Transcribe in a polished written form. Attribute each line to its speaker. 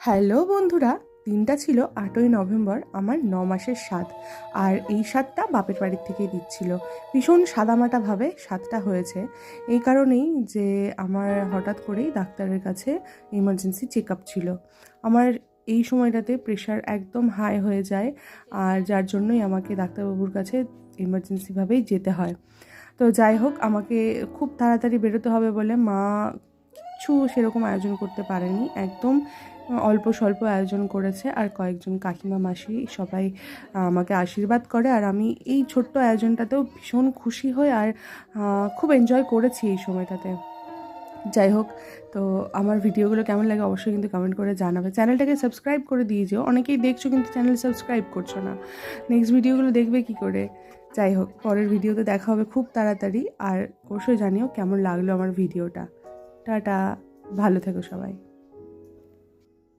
Speaker 1: Hello বন্ধুরা, দিনটা ছিল 8ই নভেম্বর, আমার 9 মাসের স্বাদ। আর এই স্বাদটা বাপের বাড়ির থেকেই দিচ্ছিল। ভীষণ সাদামাটাভাবে স্বাদটা হয়েছে, এই কারণেই যে আমার হঠাৎ করেই ডাক্তারের কাছে ইমার্জেন্সি চেক আপ ছিল। আমার এই সময়টাতে প্রেশার একদম হাই হয়ে যায়, আর যার জন্যই আমাকে ডাক্তারবাবুর কাছে ইমার্জেন্সিভাবেই যেতে হয়। তো যাই হোক, আমাকে খুব তাড়াতাড়ি বেরোতে হবে বলে মা কিচ্ছু সেরকম আয়োজন করতে পারেনি, একদম অল্প স্বল্প আয়োজন করেছে। আর কয়েকজন কাকিমা মাসি সবাই আমাকে আশীর্বাদ করে, আর আমি এই ছোট্ট আয়োজনটাতেও ভীষণ খুশি হই আর খুব এনজয় করেছি এই সময়টাতে। যাই হোক, তো আমার ভিডিওগুলো কেমন লাগে অবশ্যই কিন্তু কমেন্ট করে জানাবে। চ্যানেলটাকে সাবস্ক্রাইব করে দিয়ে যেও, অনেকেই দেখছো কিন্তু চ্যানেল সাবস্ক্রাইব করছো না। নেক্সট ভিডিওগুলো দেখবে কি করে? যাই হোক, পরের ভিডিওতে দেখা হবে খুব তাড়াতাড়ি। আর অবশ্যই জানিও কেমন লাগলো আমার ভিডিওটা। টাটা, ভালো থেকো সবাই।